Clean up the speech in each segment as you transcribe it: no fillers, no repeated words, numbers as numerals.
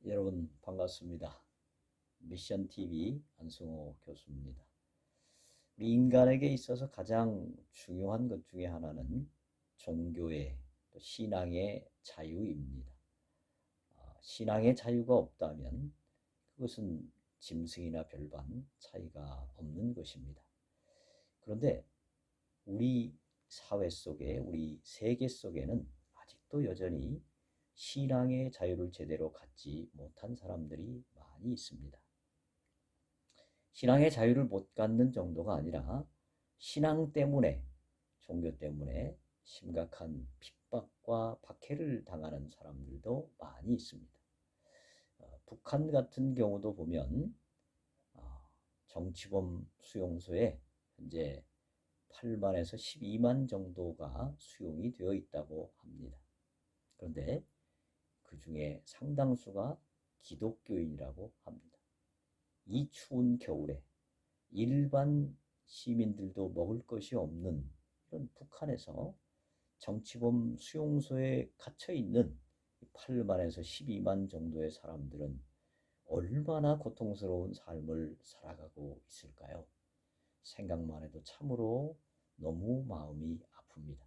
여러분 반갑습니다. 미션TV 안승호 교수입니다. 우리 인간에게 있어서 가장 중요한 것 중에 하나는 종교의 또 신앙의 자유입니다. 신앙의 자유가 없다면 그것은 짐승이나 별반 차이가 없는 것입니다. 그런데 우리 사회 속에, 우리 세계 속에는 아직도 여전히 신앙의 자유를 제대로 갖지 못한 사람들이 많이 있습니다. 신앙의 자유를 못 갖는 정도가 아니라 신앙 때문에, 종교 때문에 심각한 핍박과 박해를 당하는 사람들도 많이 있습니다. 북한 같은 경우도 보면 정치범 수용소에 현재 8만에서 12만 정도가 수용이 되어 있다고 합니다. 그런데 그 중에 상당수가 기독교인이라고 합니다. 이 추운 겨울에 일반 시민들도 먹을 것이 없는 이런 북한에서 정치범 수용소에 갇혀 있는 8만에서 12만 정도의 사람들은 얼마나 고통스러운 삶을 살아가고 있을까요? 생각만 해도 참으로 너무 마음이 아픕니다.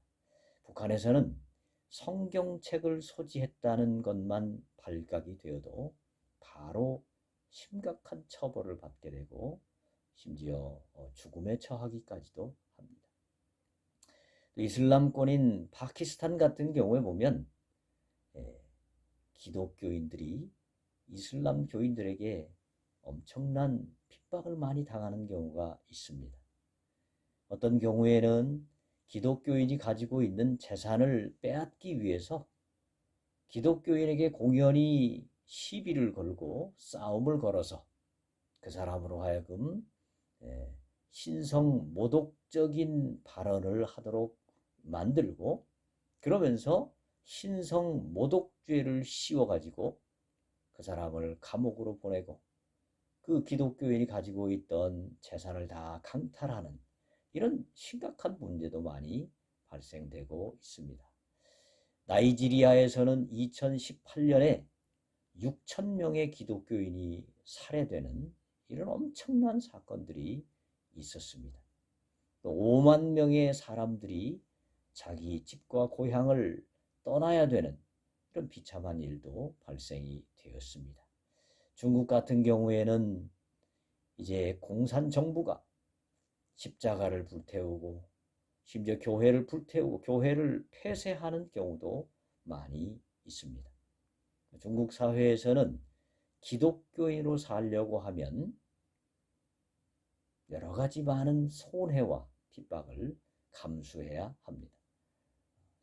북한에서는 성경책을 소지했다는 것만 발각이 되어도 바로 심각한 처벌을 받게 되고 심지어 죽음에 처하기까지도 합니다. 이슬람권인 파키스탄 같은 경우에 보면 기독교인들이 이슬람 교인들에게 엄청난 핍박을 많이 당하는 경우가 있습니다. 어떤 경우에는 기독교인이 가지고 있는 재산을 빼앗기 위해서 기독교인에게 공연히 시비를 걸고 싸움을 걸어서 그 사람으로 하여금 신성 모독적인 발언을 하도록 만들고 그러면서 신성 모독죄를 씌워가지고 그 사람을 감옥으로 보내고 그 기독교인이 가지고 있던 재산을 다 강탈하는 이런 심각한 문제도 많이 발생되고 있습니다. 나이지리아에서는 2018년에 6천 명의 기독교인이 살해되는 이런 엄청난 사건들이 있었습니다. 또 5만 명의 사람들이 자기 집과 고향을 떠나야 되는 이런 비참한 일도 발생이 되었습니다. 중국 같은 경우에는 이제 공산정부가 십자가를 불태우고 심지어 교회를 불태우고 교회를 폐쇄하는 경우도 많이 있습니다. 중국 사회에서는 기독교인으로 살려고 하면 여러 가지 많은 손해와 핍박을 감수해야 합니다.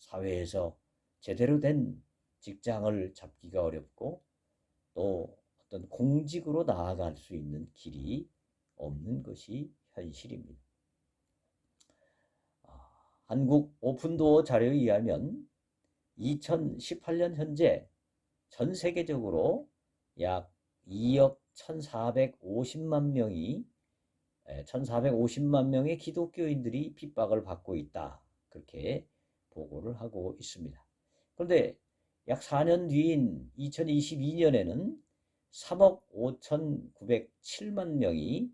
사회에서 제대로 된 직장을 잡기가 어렵고 또 어떤 공직으로 나아갈 수 있는 길이 없는 것이 현실입니다. 한국 오픈도어 자료에 의하면 2018년 현재 전 세계적으로 약 2억 1,450만 명의 기독교인들이 핍박을 받고 있다. 그렇게 보고를 하고 있습니다. 그런데 약 4년 뒤인 2022년에는 3억 5,907만 명이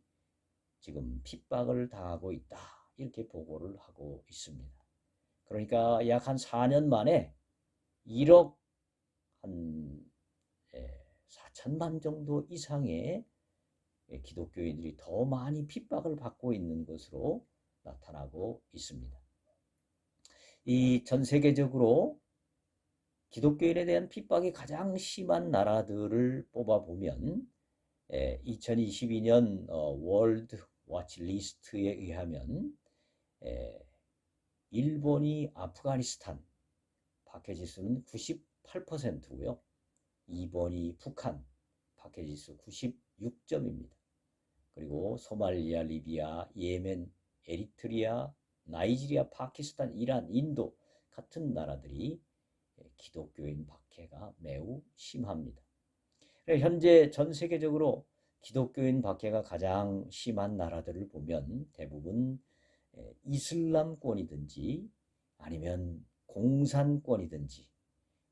지금 핍박을 당하고 있다. 이렇게 보고를 하고 있습니다. 그러니까 약 한 4년 만에 1억 한 4천만 정도 이상의 기독교인들이 더 많이 핍박을 받고 있는 것으로 나타나고 있습니다. 이 전 세계적으로 기독교인에 대한 핍박이 가장 심한 나라들을 뽑아보면 2022년 월드 와치 리스트에 의하면 일본이 아프가니스탄 박해지수는 98%고요. 2번이 북한 박해지수 96점입니다. 그리고 소말리아, 리비아, 예멘, 에리트리아, 나이지리아, 파키스탄, 이란, 인도 같은 나라들이 기독교인 박해가 매우 심합니다. 현재 전 세계적으로 기독교인 박해가 가장 심한 나라들을 보면 대부분 이슬람권이든지 아니면 공산권이든지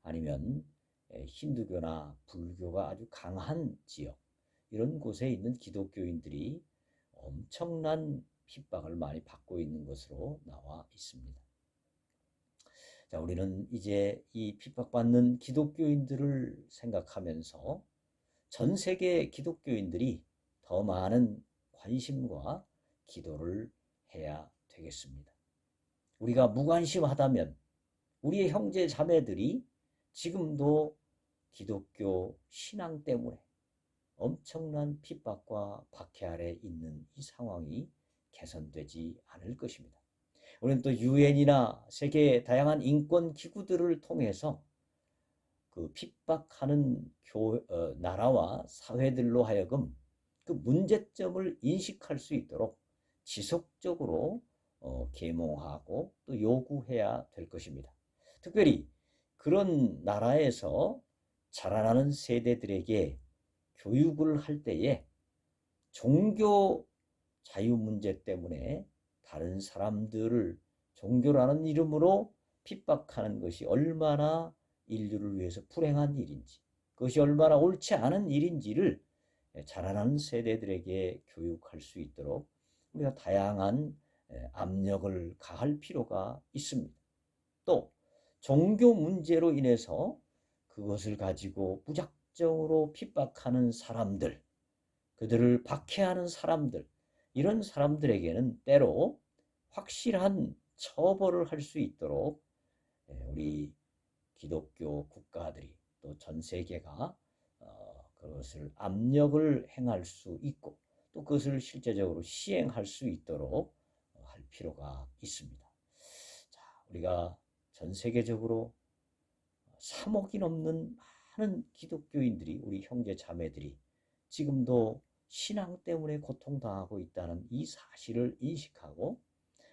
아니면 힌두교나 불교가 아주 강한 지역, 이런 곳에 있는 기독교인들이 엄청난 핍박을 많이 받고 있는 것으로 나와 있습니다. 자, 우리는 이제 이 핍박받는 기독교인들을 생각하면서 전 세계 기독교인들이 더 많은 관심과 기도를 해야 되겠습니다. 우리가 무관심하다면 우리의 형제 자매들이 지금도 기독교 신앙 때문에 엄청난 핍박과 박해 아래 있는 이 상황이 개선되지 않을 것입니다. 우리는 또 유엔이나 세계 다양한 인권 기구들을 통해서 그 핍박하는 나라와 사회들로 하여금 그 문제점을 인식할 수 있도록 지속적으로 계몽하고 또 요구해야 될 것입니다. 특별히 그런 나라에서 자라나는 세대들에게 교육을 할 때에 종교 자유 문제 때문에 다른 사람들을 종교라는 이름으로 핍박하는 것이 얼마나 인류를 위해서 불행한 일인지, 그것이 얼마나 옳지 않은 일인지를 자라나는 세대들에게 교육할 수 있도록 우리가 다양한 압력을 가할 필요가 있습니다. 또 종교 문제로 인해서 그것을 가지고 무작정으로 핍박하는 사람들, 그들을 박해하는 사람들, 이런 사람들에게는 때로 확실한 처벌을 할 수 있도록 우리 기독교 국가들이 또 전 세계가 그것을 압력을 행할 수 있고 또 그것을 실제적으로 시행할 수 있도록 할 필요가 있습니다. 자, 우리가 전 세계적으로 3억이 넘는 많은 기독교인들이, 우리 형제 자매들이 지금도 신앙 때문에 고통당하고 있다는 이 사실을 인식하고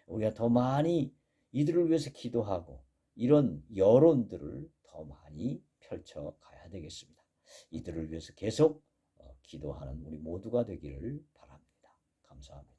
우리가 더 많이 이들을 위해서 기도하고 이런 여론들을 더 많이 펼쳐가야 되겠습니다. 이들을 위해서 계속 기도하는 우리 모두가 되기를 바랍니다. 감사합니다.